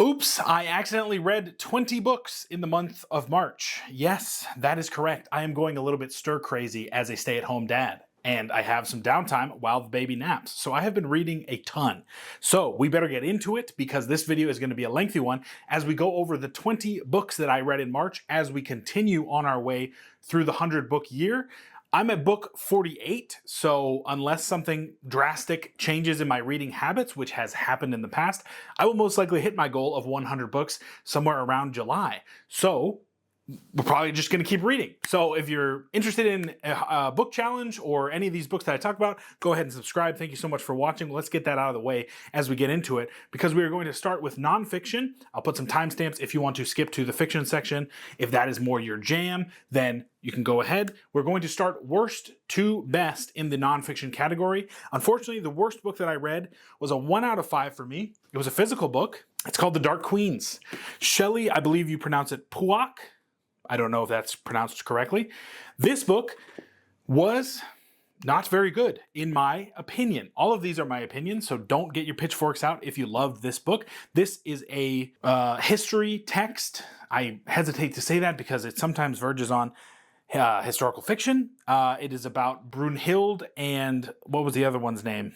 Oops, I accidentally read 20 books in the month of March. Yes, that is correct. I am going a little bit stir crazy as a stay-at-home dad, and I have some downtime while the baby naps. So I have been reading a ton. So we better get into it because this video is going to be a lengthy one as we go over the 20 books that I read in March as we continue on our way through the 100-book year. I'm at book 48, so unless something drastic changes in my reading habits, which has happened in the past, I will most likely hit my goal of 100 books somewhere around July. So we're probably just going to keep reading. So if you're interested in a book challenge or any of these books that I talk about, go ahead and subscribe. Thank you so much for watching. Let's get that out of the way as we get into it, because we are going to start with nonfiction. I'll put some timestamps if you want to skip to the fiction section. If that is more your jam, then you can go ahead. We're going to start worst to best in the nonfiction category. Unfortunately, the worst book that I read was a 1 out of 5 for me. It was a physical book. It's called The Dark Queens. Shelley, I believe you pronounce it Puak. I don't know if that's pronounced correctly. This book was not very good, in my opinion. All of these are my opinions, so don't get your pitchforks out if you loved this book. This is a history text. I hesitate to say that because it sometimes verges on historical fiction. It is about Brunhild and what was the other one's name?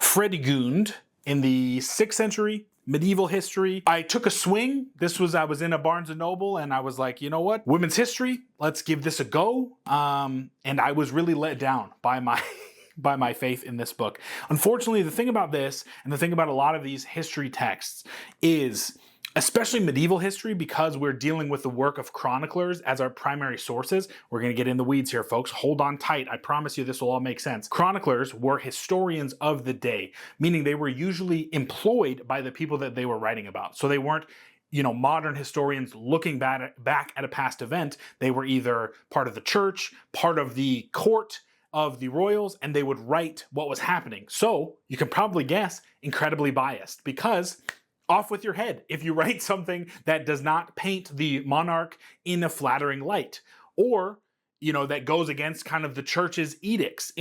Fredegund in the 6th century. Medieval history. I took a swing. I was in a Barnes & Noble and I was like, you know what? Women's history, let's give this a go. And I was really let down by my faith in this book. Unfortunately, the thing about this and the thing about a lot of these history texts is, especially medieval history, because we're dealing with the work of chroniclers as our primary sources. We're going to get in the weeds here, folks. Hold on tight. I promise you this will all make sense. Chroniclers were historians of the day, meaning they were usually employed by the people that they were writing about. So they weren't, modern historians looking back at a past event. They were either part of the church, part of the court of the royals, and they would write what was happening. So you can probably guess, incredibly biased, because off with your head if you write something that does not paint the monarch in a flattering light, or that goes against kind of the church's edicts.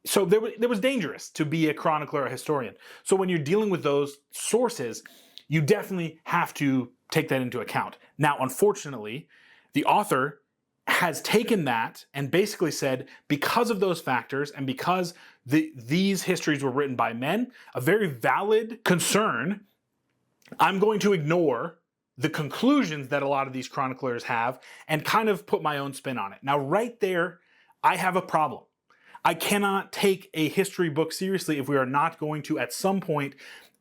So there was dangerous to be a chronicler or a historian. So when you're dealing with those sources, you definitely have to take that into account. Now, unfortunately, the author has taken that and basically said, because of those factors and because these histories were written by men, a very valid concern, I'm going to ignore the conclusions that a lot of these chroniclers have and kind of put my own spin on it. Now, right there, I have a problem. I cannot take a history book seriously if we are not going to, at some point,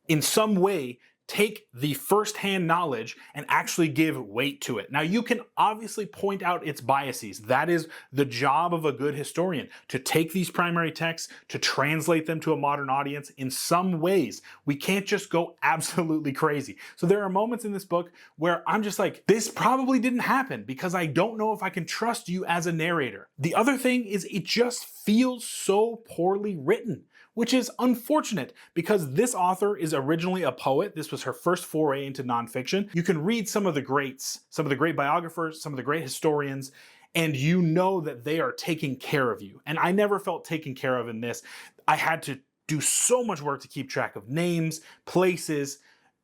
in some way, take the first-hand knowledge and actually give weight to it. Now, you can obviously point out its biases. That is the job of a good historian, to take these primary texts, to translate them to a modern audience in some ways. We can't just go absolutely crazy. So there are moments in this book where I'm just like, this probably didn't happen because I don't know if I can trust you as a narrator. The other thing is it just feels so poorly written, which is unfortunate because this author is originally a poet. This was her first foray into nonfiction. You can read some of the greats, some of the great biographers, some of the great historians, and you know that they are taking care of you. And I never felt taken care of in this. I had to do so much work to keep track of names, places.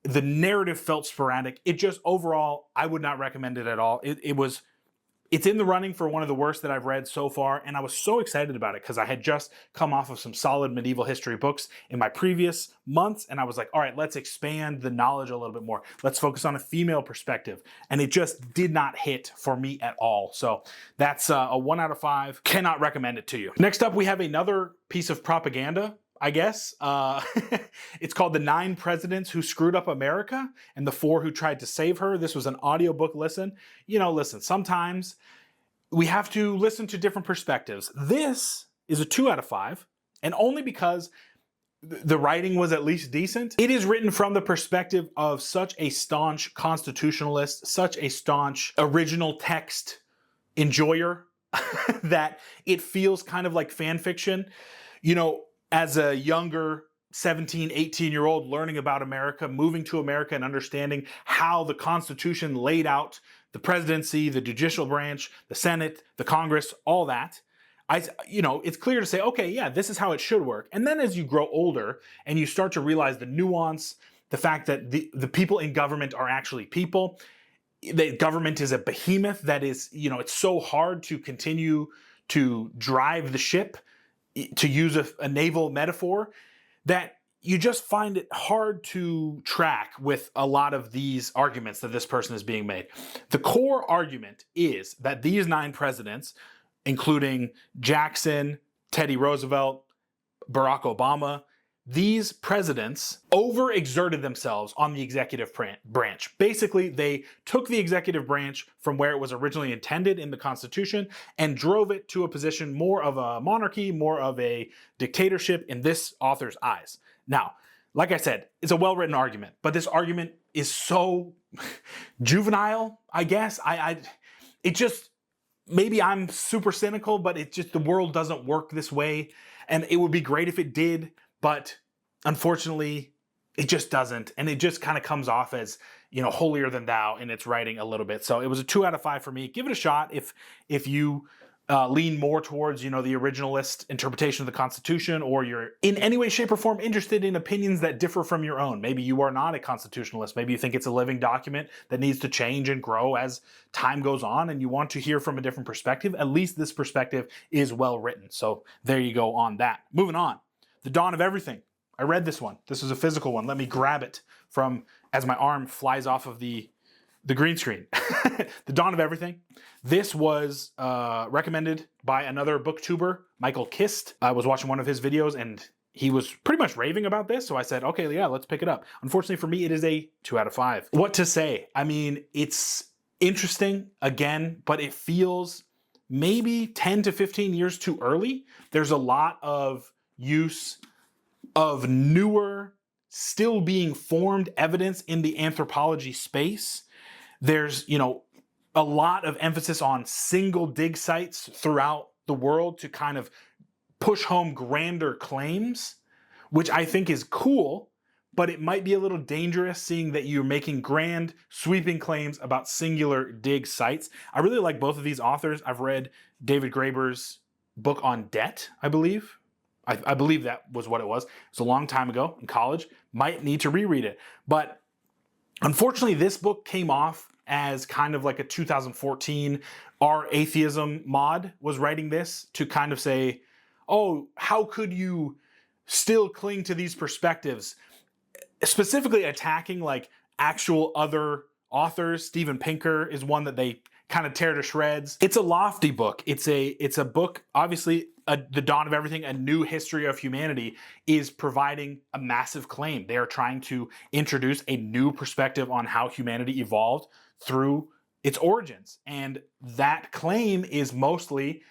The narrative felt sporadic. It just, overall, I would not recommend it at all. It's in the running for one of the worst that I've read so far, and I was so excited about it because I had just come off of some solid medieval history books in my previous months, and I was like, all right, let's expand the knowledge a little bit more. Let's focus on a female perspective, and it just did not hit for me at all. So that's a 1 out of 5. Cannot recommend it to you. Next up, we have another piece of propaganda, I guess. It's called The 9 Presidents Who Screwed Up America and the 4 Who Tried to Save Her. This was an audiobook listen. Listen, sometimes we have to listen to different perspectives. This is a 2 out of 5, and only because the writing was at least decent. It is written from the perspective of such a staunch constitutionalist, such a staunch original text enjoyer that it feels kind of like fan fiction. As a younger 17, 18-year-old learning about America, moving to America and understanding how the Constitution laid out the presidency, the judicial branch, the Senate, the Congress, all that, it's clear to say, okay, yeah, this is how it should work. And then as you grow older and you start to realize the nuance, the fact that the people in government are actually people. The government is a behemoth that is, it's so hard to continue to drive the ship, to use a naval metaphor, that you just find it hard to track with a lot of these arguments that this person is being made. The core argument is that these 9 presidents, including Jackson, Teddy Roosevelt, Barack Obama, these presidents overexerted themselves on the executive branch. Basically, they took the executive branch from where it was originally intended in the Constitution and drove it to a position more of a monarchy, more of a dictatorship in this author's eyes. Now, like I said, it's a well-written argument, but this argument is so juvenile, I guess. It just, maybe I'm super cynical, but it just, the world doesn't work this way. And it would be great if it did, but unfortunately, it just doesn't. And it just kind of comes off as, holier than thou in its writing a little bit. So it was a 2 out of 5 for me. Give it a shot if you lean more towards, the originalist interpretation of the Constitution, or you're in any way, shape, or form interested in opinions that differ from your own. Maybe you are not a constitutionalist. Maybe you think it's a living document that needs to change and grow as time goes on, and you want to hear from a different perspective. At least this perspective is well written. So there you go on that. Moving on. The Dawn of Everything. I read this one. This is a physical one. Let me grab it as my arm flies off of the green screen. The Dawn of Everything. This was recommended by another booktuber, Michael Kist. I was watching one of his videos and he was pretty much raving about this. So I said, okay, yeah, let's pick it up. Unfortunately for me, it is a 2 out of 5. What to say? I mean, it's interesting again, but it feels maybe 10 to 15 years too early. There's a lot of use of newer, still being formed evidence in the anthropology space. There's, a lot of emphasis on single dig sites throughout the world to kind of push home grander claims, which I think is cool, but it might be a little dangerous seeing that you're making grand, sweeping claims about singular dig sites. I really like both of these authors. I've read David Graeber's book on debt, I believe. I believe that was what it was. It's a long time ago in college. Might need to reread it. But unfortunately, this book came off as kind of like a 2014 Our Atheism mod was writing this to kind of say, oh, how could you still cling to these perspectives? Specifically attacking like actual other authors. Steven Pinker is one that they kind of tear to shreds. It's a lofty book. It's a book, obviously, The Dawn of Everything, A New History of Humanity, is providing a massive claim. They are trying to introduce a new perspective on how humanity evolved through its origins. And that claim is mostly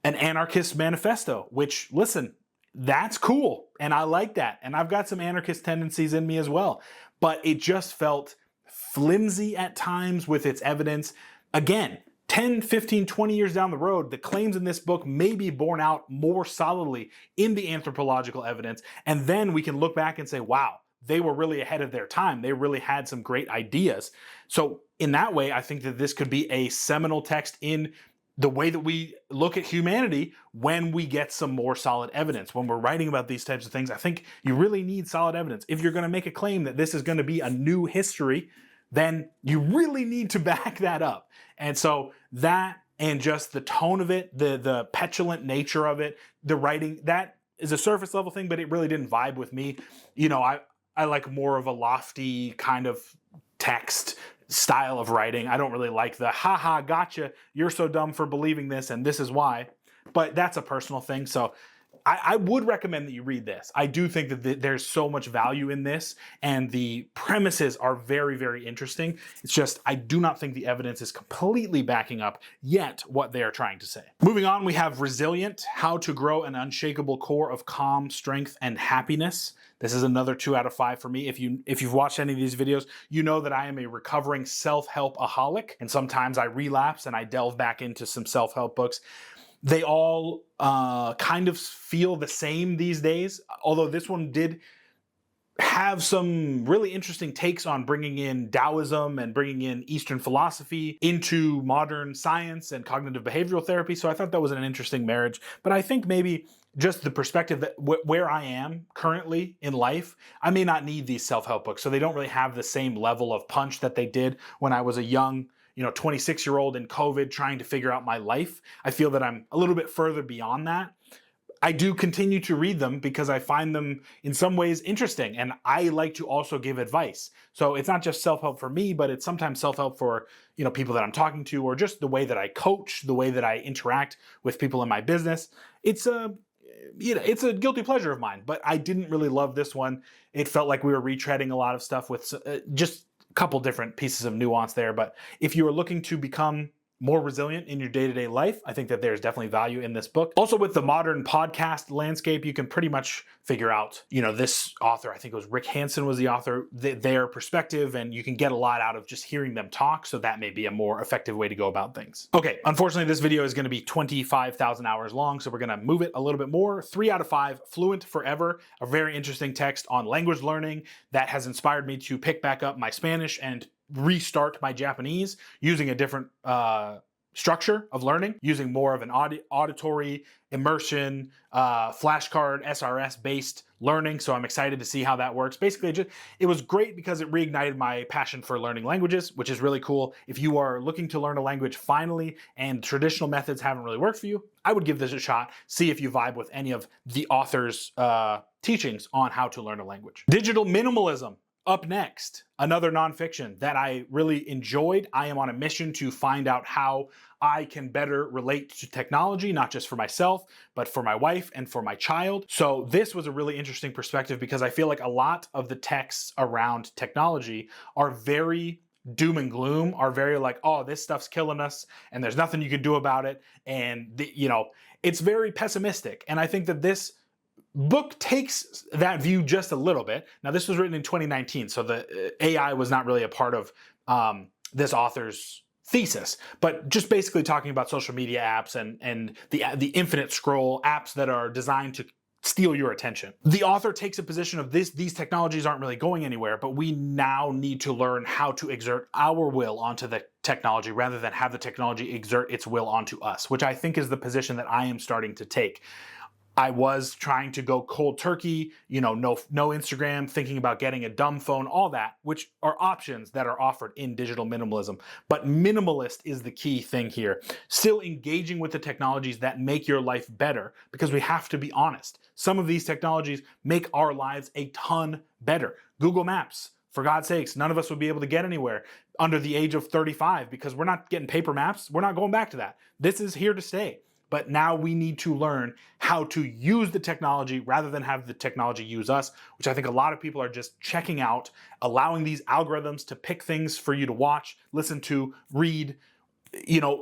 an anarchist manifesto, which, listen, that's cool. And I like that. And I've got some anarchist tendencies in me as well. But it just felt flimsy at times with its evidence. Again, 10, 15, 20 years down the road, the claims in this book may be borne out more solidly in the anthropological evidence. And then we can look back and say, wow, they were really ahead of their time. They really had some great ideas. So in that way, I think that this could be a seminal text in the way that we look at humanity when we get some more solid evidence. When we're writing about these types of things, I think you really need solid evidence. If you're going to make a claim that this is going to be a new history, then you really need to back that up. And so that, and just the tone of it, the petulant nature of it, the writing, that is a surface level thing, but it really didn't vibe with me. I like more of a lofty kind of text style of writing. I don't really like the haha gotcha, you're so dumb for believing this and this is why. But that's a personal thing. So I would recommend that you read this. I do think that there's so much value in this, and the premises are very, very interesting. It's just, I do not think the evidence is completely backing up yet what they are trying to say. Moving on, we have Resilient, How to Grow an Unshakable Core of Calm, Strength, and Happiness. This is another 2 out of 5 for me. If you've watched any of these videos, you know that I am a recovering self-help-aholic, and sometimes I relapse and I delve back into some self-help books. They all kind of feel the same these days, although this one did have some really interesting takes on bringing in Taoism and bringing in Eastern philosophy into modern science and cognitive behavioral therapy. So I thought that was an interesting marriage. But I think maybe just the perspective that where I am currently in life, I may not need these self-help books. So they don't really have the same level of punch that they did when I was a young, 26-year-old in COVID trying to figure out my life. I feel that I'm a little bit further beyond that. I do continue to read them because I find them in some ways interesting, and I like to also give advice. So it's not just self-help for me, but it's sometimes self-help for, people that I'm talking to, or just the way that I coach, the way that I interact with people in my business. It's a guilty pleasure of mine, but I didn't really love this one. It felt like we were retreading a lot of stuff with just a couple different pieces of nuance there. But if you are looking to become more resilient in your day-to-day life, I think that there's definitely value in this book. Also, with the modern podcast landscape, you can pretty much figure out, this author, I think it was Rick Hansen was the author, their perspective, and you can get a lot out of just hearing them talk, so that may be a more effective way to go about things. Okay, unfortunately, this video is gonna be 25,000 hours long, so we're gonna move it a little bit more. 3 out of 5, Fluent Forever, a very interesting text on language learning that has inspired me to pick back up my Spanish and restart my Japanese using a different structure of learning, using more of an auditory immersion, flashcard, SRS based learning. So I'm excited to see how that works. Basically, it was great because it reignited my passion for learning languages, which is really cool. If you are looking to learn a language finally and traditional methods haven't really worked for you, I would give this a shot. See if you vibe with any of the author's teachings on how to learn a language. Digital minimalism. Up next, another nonfiction that I really enjoyed. I am on a mission to find out how I can better relate to technology, not just for myself, but for my wife and for my child. So this was a really interesting perspective because I feel like a lot of the texts around technology are very doom and gloom, are very like, oh, this stuff's killing us and there's nothing you can do about it. And, it's very pessimistic. And I think that this book takes that view just a little bit. Now, this was written in 2019, so the AI was not really a part of this author's thesis, but just basically talking about social media apps and the infinite scroll apps that are designed to steal your attention. The author takes a position of these technologies aren't really going anywhere, but we now need to learn how to exert our will onto the technology rather than have the technology exert its will onto us, which I think is the position that I am starting to take. I was trying to go cold turkey, no Instagram, thinking about getting a dumb phone, all that, which are options that are offered in digital minimalism. But minimalist is the key thing here. Still engaging with the technologies that make your life better, because we have to be honest. Some of these technologies make our lives a ton better. Google Maps, for God's sakes, none of us would be able to get anywhere under the age of 35 because we're not getting paper maps. We're not going back to that. This is here to stay. But now we need to learn how to use the technology rather than have the technology use us, which I think a lot of people are just checking out, allowing these algorithms to pick things for you to watch, listen to, read,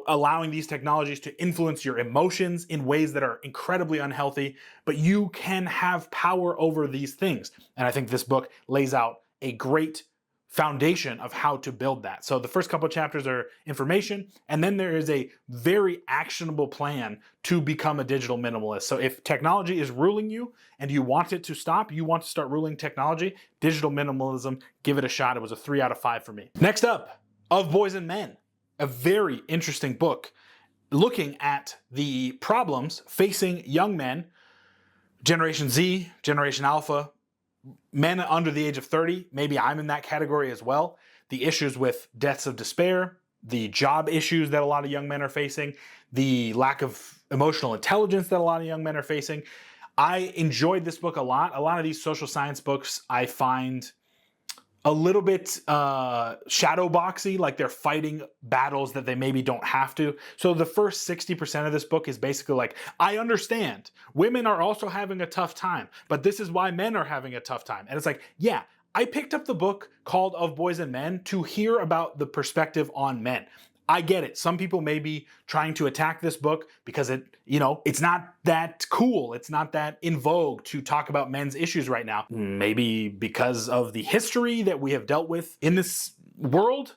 allowing these technologies to influence your emotions in ways that are incredibly unhealthy, but you can have power over these things. And I think this book lays out a great foundation of how to build that. So the first couple of chapters are information, and then there is a very actionable plan to become a digital minimalist. So if technology is ruling you and you want it to stop, you want to start ruling technology, digital minimalism, give it a shot. It was a 3 out of 5 for me. Next up, Of Boys and Men, a very interesting book looking at the problems facing young men, Generation Z, Generation Alpha, men under the age of 30, maybe I'm in that category as well. The issues with deaths of despair, the job issues that a lot of young men are facing, the lack of emotional intelligence that a lot of young men are facing. I enjoyed this book a lot. A lot of these social science books I find a little bit shadow boxy, like they're fighting battles that they maybe don't have to. So the first 60% of this book is basically like, I understand women are also having a tough time, but this is why men are having a tough time. And it's like, yeah, I picked up the book called Of Boys and Men to hear about the perspective on men. I get it. Some people may be trying to attack this book because it's not that cool. It's not that in vogue to talk about men's issues right now. Maybe because of the history that we have dealt with in this world,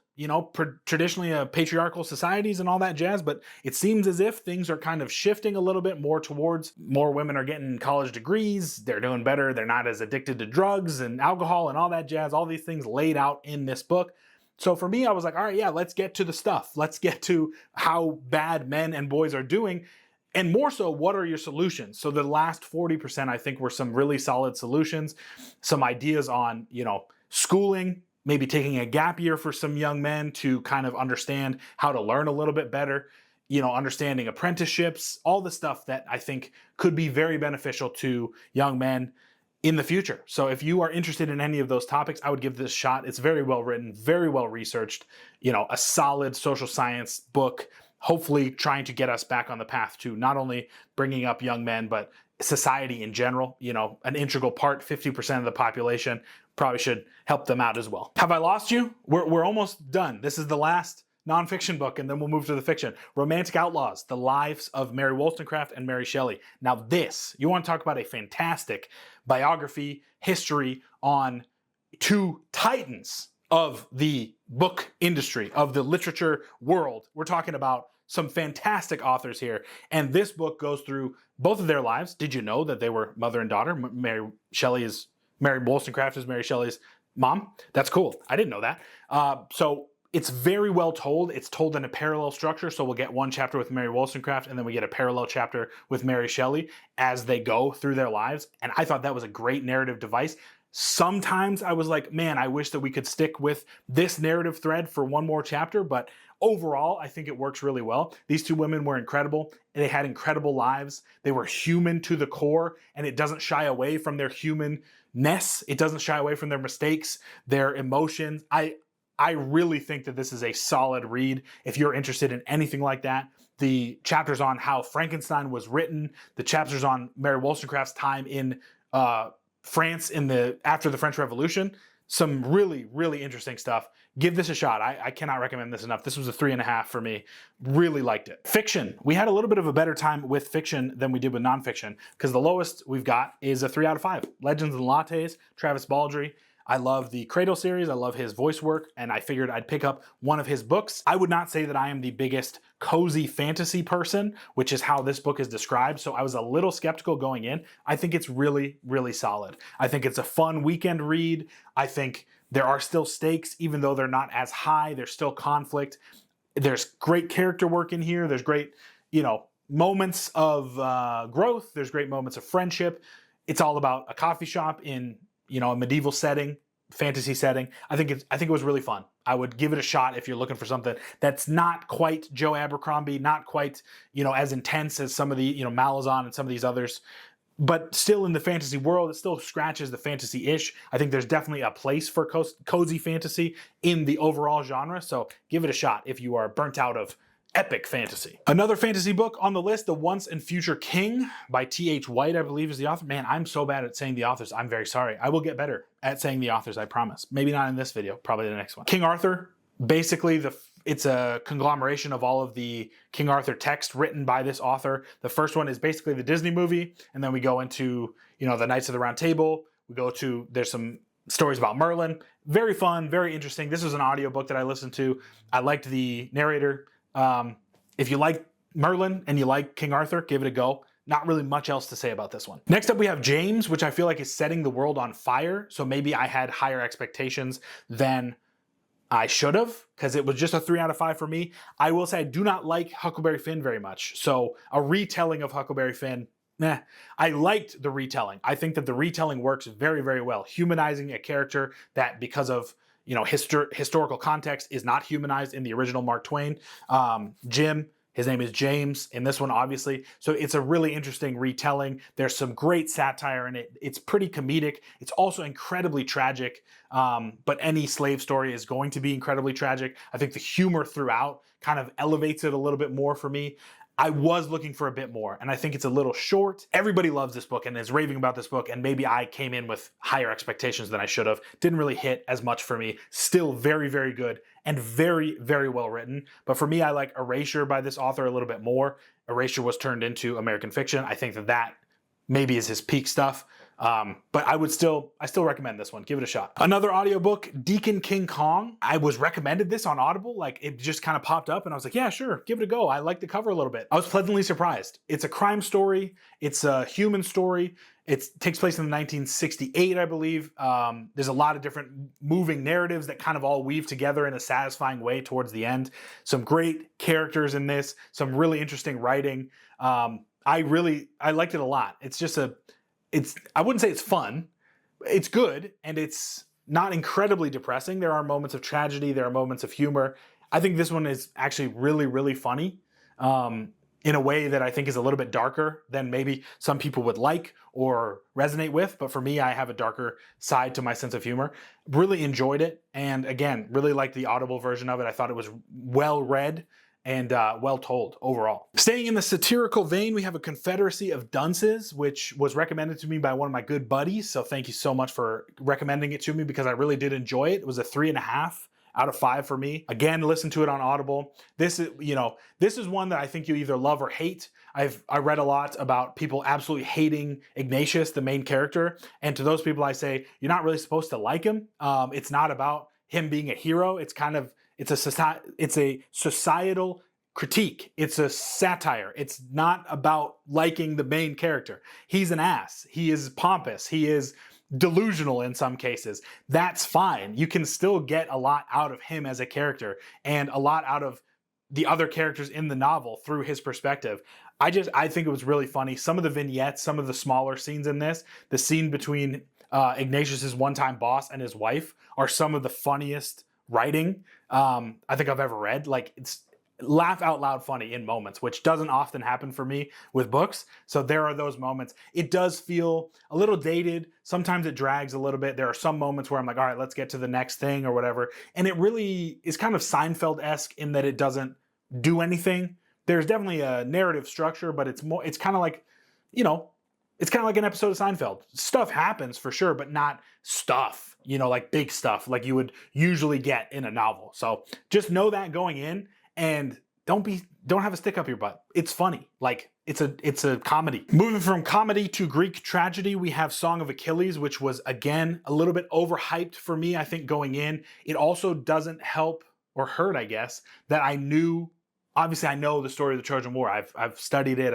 traditionally patriarchal societies and all that jazz. But it seems as if things are kind of shifting a little bit more towards more women are getting college degrees. They're doing better. They're not as addicted to drugs and alcohol and all that jazz. All these things laid out in this book. So for me, I was like, all right, yeah, let's get to the stuff. Let's get to how bad men and boys are doing. And more so, what are your solutions? So the last 40%, I think, were some really solid solutions, some ideas on, schooling, maybe taking a gap year for some young men to kind of understand how to learn a little bit better, understanding apprenticeships, all the stuff that I think could be very beneficial to young men in the future. So if you are interested in any of those topics, I would give this a shot. It's very well written, very well researched, a solid social science book, hopefully trying to get us back on the path to not only bringing up young men, but society in general, an integral part, 50% of the population, probably should help them out as well. Have I lost you? We're almost done. This is the last nonfiction book, and then we'll move to the fiction. Romantic Outlaws, The Lives of Mary Wollstonecraft and Mary Shelley. Now this, you want to talk about a fantastic biography, history on two titans of the book industry, of the literature world. We're talking about some fantastic authors here. And this book goes through both of their lives. Did you know that they were mother and daughter? Mary Wollstonecraft is Mary Shelley's mom. That's cool. I didn't know that. So it's very well told. It's told in a parallel structure. So we'll get one chapter with Mary Wollstonecraft, and then we get a parallel chapter with Mary Shelley as they go through their lives. And I thought that was a great narrative device. Sometimes I was like, man, I wish that we could stick with this narrative thread for one more chapter, but overall, I think it works really well. These two women were incredible. They had incredible lives. They were human to the core, and it doesn't shy away from their humanness. It doesn't shy away from their mistakes, their emotions. I really think that this is a solid read if you're interested in anything like that. The chapters on how Frankenstein was written, the chapters on Mary Wollstonecraft's time in France after the French Revolution, some really, really interesting stuff. Give this a shot. I cannot recommend this enough. This was a 3.5 for me. Really liked it. Fiction. We had a little bit of a better time with fiction than we did with nonfiction, because the lowest we've got is a 3 out of 5. Legends and Lattes, Travis Baldree. I love the Cradle series. I love his voice work, and I figured I'd pick up one of his books. I would not say that I am the biggest cozy fantasy person, which is how this book is described, so I was a little skeptical going in. I think it's really, really solid. I think it's a fun weekend read. I think there are still stakes, even though they're not as high. There's still conflict. There's great character work in here. There's great, moments of growth. There's great moments of friendship. It's all about a coffee shop in a medieval setting, fantasy setting. I think it was really fun. I would give it a shot if you're looking for something that's not quite Joe Abercrombie, not quite, as intense as some of the, Malazan and some of these others, but still in the fantasy world. It still scratches the fantasy-ish. I think there's definitely a place for cozy fantasy in the overall genre. So give it a shot if you are burnt out of epic fantasy. Another fantasy book on the list, The Once and Future King by T.H. White, I believe is the author. Man, I'm so bad at saying the authors. I'm very sorry. I will get better at saying the authors, I promise. Maybe not in this video, probably the next one. King Arthur, basically it's a conglomeration of all of the King Arthur text written by this author. The first one is basically the Disney movie, and then we go into, the Knights of the Round Table. There's some stories about Merlin. Very fun, very interesting. This was an audiobook that I listened to. I liked the narrator. If you like Merlin and you like King Arthur, give it a go. Not really much else to say about this one. Next up, we have James, which I feel like is setting the world on fire. So maybe I had higher expectations than I should have, because it was just a 3 out of 5 for me. I will say I do not like Huckleberry Finn very much. So a retelling of Huckleberry Finn, I liked the retelling. I think that the retelling works very, very well. Humanizing a character that, because of historical context, is not humanized in the original Mark Twain. Jim, his name is James in this one, obviously. So it's a really interesting retelling. There's some great satire in it. It's pretty comedic. It's also incredibly tragic. But any slave story is going to be incredibly tragic. I think the humor throughout kind of elevates it a little bit more for me. I was looking for a bit more, and I think it's a little short. Everybody loves this book and is raving about this book, and maybe I came in with higher expectations than I should have. Didn't really hit as much for me. Still very, very good and very, very well written. But for me, I like Erasure by this author a little bit more. Erasure was turned into American fiction. I think that maybe is his peak stuff. But I still recommend this one. Give it a shot. Another audiobook, Deacon King Kong. I was recommended this on Audible. Like, it just kind of popped up and I was like, yeah, sure, give it a go. I like the cover a little bit. I was pleasantly surprised. It's a crime story. It's a human story. It takes place in 1968, I believe. There's a lot of different moving narratives that kind of all weave together in a satisfying way towards the end. Some great characters in this, some really interesting writing. I liked it a lot. I wouldn't say it's fun. It's good, and it's not incredibly depressing. There are moments of tragedy. There are moments of humor. I think this one is actually really, really funny. In a way that I think is a little bit darker than maybe some people would like or resonate with. But for me, I have a darker side to my sense of humor. Really enjoyed it. And again, really liked the Audible version of it. I thought it was well read and well told overall. Staying in the satirical vein, we have A Confederacy of Dunces, which was recommended to me by one of my good buddies. So thank you so much for recommending it to me, because I really did enjoy it. It was a 3.5 out of 5 for me. Again, listen to it on Audible. This is one that I think you either love or hate. I read a lot about people absolutely hating Ignatius, the main character. And to those people, I say, you're not really supposed to like him. It's not about him being a hero. It's a societal critique. It's a satire. It's not about liking the main character. He's an ass. He is pompous. He is delusional in some cases. That's fine. You can still get a lot out of him as a character and a lot out of the other characters in the novel through his perspective. I think it was really funny. Some of the vignettes, some of the smaller scenes in this, the scene between Ignatius's one-time boss and his wife are some of the funniest writing I think I've ever read. Like, it's laugh out loud funny in moments, which doesn't often happen for me with books. So there are those moments. It does feel a little dated. Sometimes it drags a little bit. There are some moments where I'm like, all right, let's get to the next thing or whatever. And it really is kind of Seinfeld-esque in that it doesn't do anything. There's definitely a narrative structure, but it's kind of like, it's kind of like an episode of Seinfeld. Stuff happens for sure, but not stuff, like big stuff like you would usually get in a novel. So just know that going in. And don't have a stick up your butt. It's funny. Like, it's a comedy. Moving from comedy to Greek tragedy, we have Song of Achilles, which was, again, a little bit overhyped for me, I think, going in. It also doesn't help or hurt, I guess, that obviously I know the story of the Trojan War. I've studied it.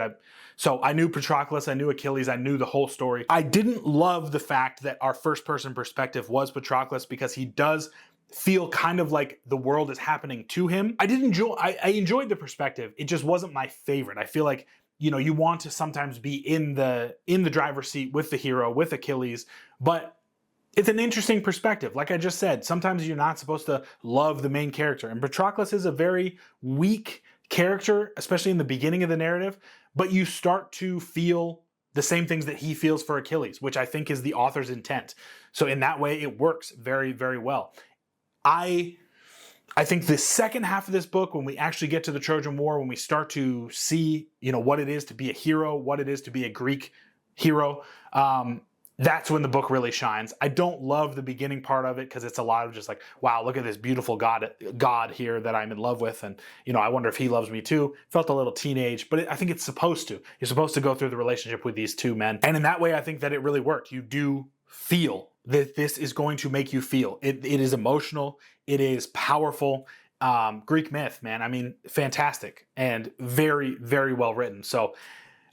So I knew Patroclus, I knew Achilles, I knew the whole story. I didn't love the fact that our first person perspective was Patroclus, because he does feel kind of like the world is happening to him. I enjoyed the perspective. It just wasn't my favorite. I feel like, you want to sometimes be in the driver's seat with the hero, with Achilles, but it's an interesting perspective. Like I just said, sometimes you're not supposed to love the main character. And Patroclus is a very weak character, especially in the beginning of the narrative, but you start to feel the same things that he feels for Achilles, which I think is the author's intent. So in that way, it works very, very well. I think the second half of this book, when we actually get to the Trojan War, when we start to see, what it is to be a hero, what it is to be a Greek hero, that's when the book really shines. I don't love the beginning part of it because it's a lot of just like, wow, look at this beautiful God here that I'm in love with. And, I wonder if he loves me too. Felt a little teenage, but I think it's supposed to. You're supposed to go through the relationship with these two men. And in that way, I think that it really worked. You do feel that this is going to make you feel. It is emotional. It is powerful. Greek myth, man. I mean, fantastic and very, very well written. So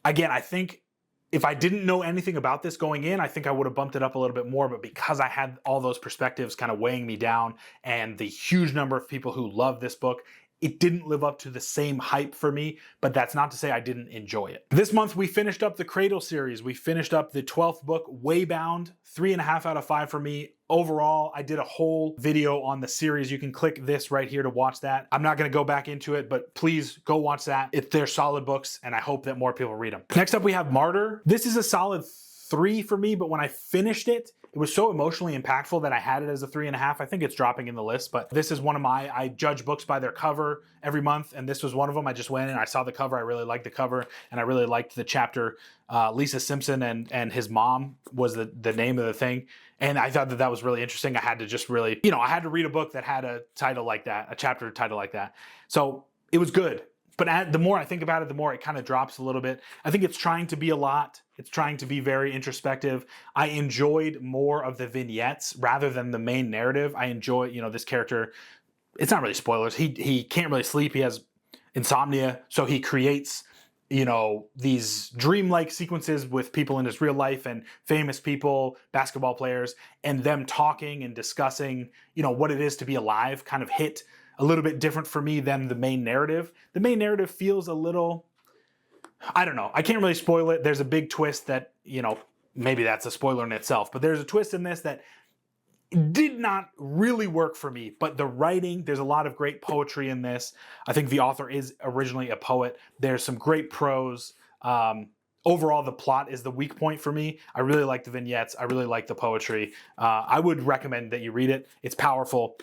again, I think if I didn't know anything about this going in, I think I would have bumped it up a little bit more. But because I had all those perspectives kind of weighing me down and the huge number of people who love this book, it didn't live up to the same hype for me, but that's not to say I didn't enjoy it. This month, we finished up the Cradle series. We finished up the 12th book, Waybound, 3.5 out of 5 for me. Overall, I did a whole video on the series. You can click this right here to watch that. I'm not going to go back into it, but please go watch that. They're solid books, and I hope that more people read them. Next up, we have Martyr. This is a solid 3 for me, but when I finished it, it was so emotionally impactful that I had it as a 3.5. I think it's dropping in the list, but this is one of I judge books by their cover every month, and this was one of them. I just went in, I saw the cover, I really liked the cover, and I really liked the chapter. Lisa Simpson and his mom was the name of the thing, and I thought that was really interesting. I had to just really, I had to read a book that had a title like that, a chapter title like that. So it was good. But the more I think about it, the more it kind of drops a little bit. I think it's trying to be a lot. It's trying to be very introspective. I enjoyed more of the vignettes rather than the main narrative. I enjoy, this character. It's not really spoilers. He can't really sleep. He has insomnia, so he creates these dreamlike sequences with people in his real life and famous people, basketball players, and them talking and discussing, what it is to be alive kind of hit a little bit different for me than the main narrative. The main narrative feels a little, I don't know. I can't really spoil it. There's a big twist that, maybe that's a spoiler in itself, but there's a twist in this that did not really work for me. But the writing, there's a lot of great poetry in this. I think the author is originally a poet. There's some great prose. Overall, the plot is the weak point for me. I really like the vignettes. I really like the poetry. I would recommend that you read it. It's powerful.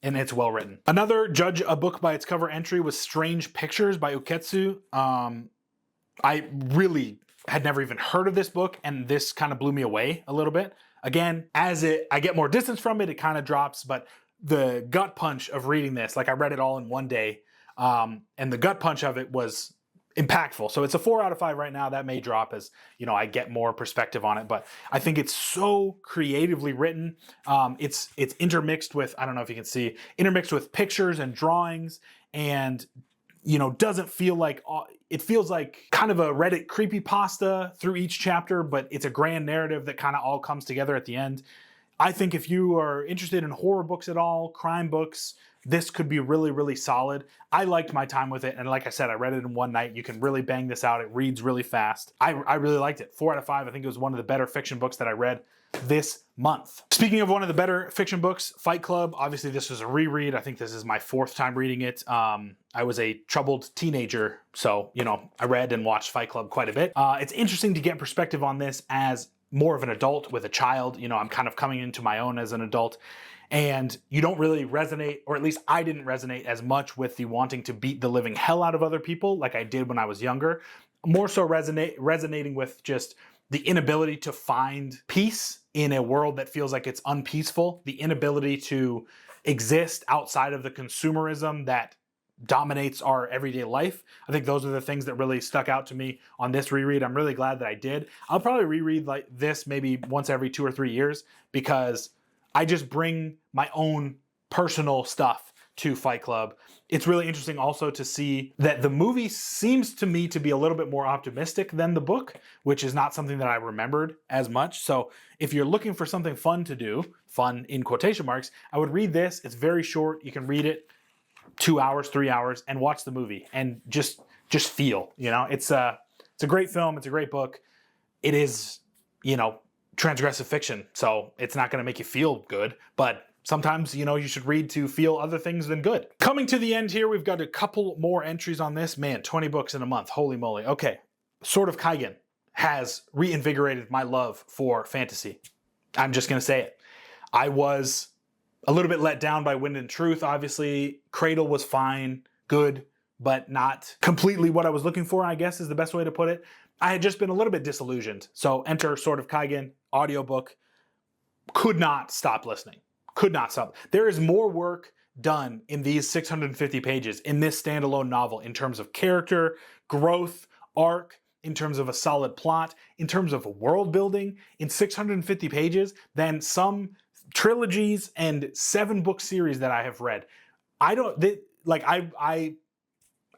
And it's well written. Another judge a book by its cover entry was Strange Pictures by Uketsu. I really had never even heard of this book, and this kind of blew me away a little bit. Again, as I get more distance from it, it kind of drops, but the gut punch of reading this, like I read it all in one day, and the gut punch of it was impactful. So it's a 4 out of 5 right now. That may drop as, I get more perspective on it, but I think it's so creatively written. It's intermixed with, I don't know if you can see, intermixed with pictures and drawings, and doesn't feel like, it feels like kind of a Reddit creepypasta through each chapter, but it's a grand narrative that kind of all comes together at the end. I think if you are interested in horror books at all, crime books, this could be really, really solid. I liked my time with it, and like I said, I read it in one night. You can really bang this out. It reads really fast. I really liked it. 4 out of 5. I think it was one of the better fiction books that I read this month. Speaking of one of the better fiction books, Fight Club. Obviously, this was a reread. I think this is my 4th time reading it. I was a troubled teenager, so, I read and watched Fight Club quite a bit. It's interesting to get perspective on this as more of an adult with a child. I'm kind of coming into my own as an adult. And you don't really resonate, or at least I didn't resonate as much with the wanting to beat the living hell out of other people like I did when I was younger. More so resonating with just the inability to find peace in a world that feels like it's unpeaceful, the inability to exist outside of the consumerism that dominates our everyday life. I think those are the things that really stuck out to me on this reread. I'm really glad that I did. I'll probably reread like this maybe once every 2 or 3 years, because I just bring my own personal stuff to Fight Club. It's really interesting also to see that the movie seems to me to be a little bit more optimistic than the book, which is not something that I remembered as much. So if you're looking for something fun to do, fun in quotation marks, I would read this. It's very short. You can read it 2 hours, 3 hours, and watch the movie and just feel, it's a great film. It's a great book. It is, transgressive fiction, so it's not going to make you feel good, but sometimes, you should read to feel other things than good. Coming to the end here, we've got a couple more entries on this. Man, 20 books in a month. Holy moly. Okay. Sword of Kaigen has reinvigorated my love for fantasy. I'm just going to say it. I was a little bit let down by Wind and Truth. Obviously, Cradle was fine, good, but not completely what I was looking for, I guess is the best way to put it. I had just been a little bit disillusioned. So enter Sword of Kaigen, audiobook. Could not stop listening. Could not stop. There is more work done in these 650 pages in this standalone novel in terms of character, growth, arc, in terms of a solid plot, in terms of world building in 650 pages than some trilogies and 7-book series that I have read. I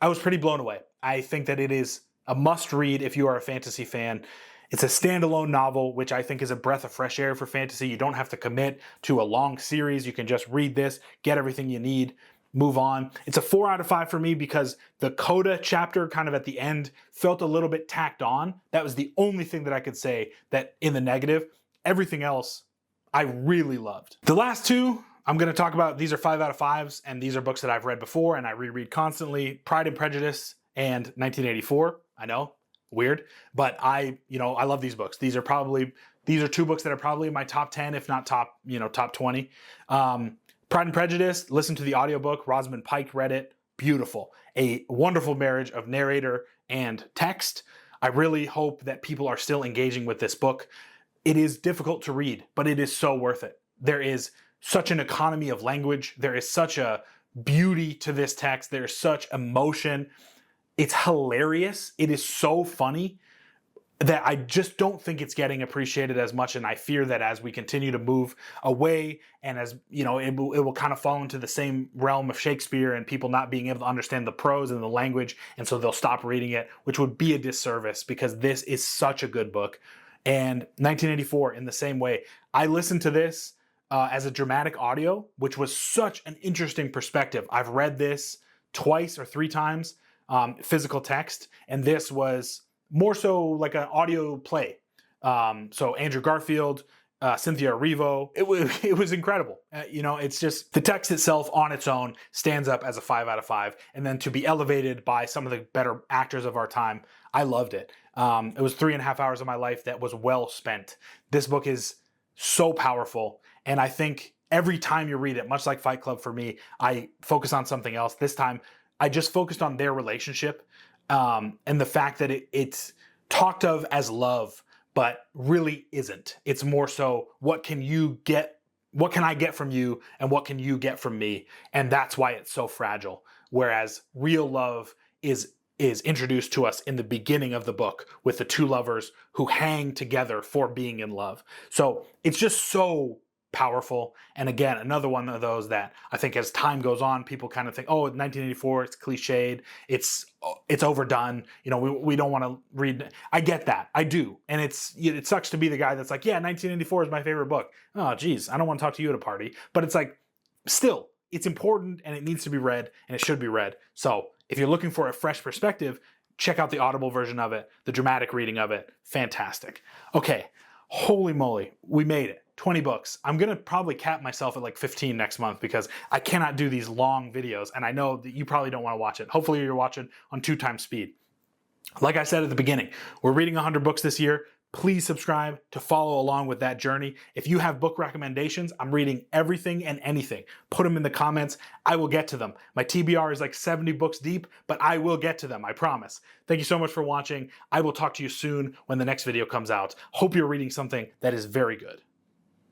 was pretty blown away. I think that it is a must-read if you are a fantasy fan. It's a standalone novel, which I think is a breath of fresh air for fantasy. You don't have to commit to a long series. You can just read this, get everything you need, move on. It's a 4 out of 5 for me because the coda chapter kind of at the end felt a little bit tacked on. That was the only thing that I could say that in the negative. Everything else I really loved. The last two I'm going to talk about, these are 5 out of 5s, and these are books that I've read before and I reread constantly. Pride and Prejudice and 1984. I know, weird, but I love these books. These are 2 books that are probably in my top 10, if not top 20. Pride and Prejudice, listen to the audiobook. Rosamund Pike read it. Beautiful. A wonderful marriage of narrator and text. I really hope that people are still engaging with this book. It is difficult to read, but it is so worth it. There is such an economy of language. There is such a beauty to this text. There is such emotion. It's hilarious. It is so funny. that I just don't think it's getting appreciated as much, and I fear that as we continue to move away, and as you know, it will kind of fall into the same realm of Shakespeare and people not being able to understand the prose and the language, and so they'll stop reading it, which would be a disservice because this is such a good book. And 1984, in the same way, I listened to this as a dramatic audio, which was such an interesting perspective. I've read this twice or three times, physical text, and this was more so like an audio play. So Andrew Garfield, Cynthia Erivo, it was incredible. You know, it's just the text itself on its own stands up as a 5 out of 5, and then to be elevated by some of the better actors of our time, I loved it. It was 3.5 hours of my life that was well spent. This book is so powerful, and I think every time you read it, much like Fight Club for me, I focus on something else. This time, I just focused on their relationship. And the fact that it's talked of as love, but really isn't. It's more so, what can you get? What can I get from you? And what can you get from me? And that's why it's so fragile. Whereas real love is introduced to us in the beginning of the book with the two lovers who hang together for being in love. So it's just so powerful. And again, another one of those that I think as time goes on, people kind of think, oh, 1984, it's cliched, it's overdone. You know, we don't want to read. I get that. I do. And it sucks to be the guy that's like, yeah, 1984 is my favorite book. Oh, geez, I don't want to talk to you at a party. But it's like, still, it's important and it needs to be read and it should be read. So if you're looking for a fresh perspective, check out the Audible version of it, the dramatic reading of it. Fantastic. Okay, holy moly, we made it. 20 books. I'm going to probably cap myself at like 15 next month because I cannot do these long videos, and I know that you probably don't want to watch it. Hopefully you're watching on 2x speed. Like I said at the beginning, we're reading 100 books this year. Please subscribe to follow along with that journey. If you have book recommendations, I'm reading everything and anything. Put them in the comments. I will get to them. My TBR is like 70 books deep, but I will get to them, I promise. Thank you so much for watching. I will talk to you soon when the next video comes out. Hope you're reading something that is very good.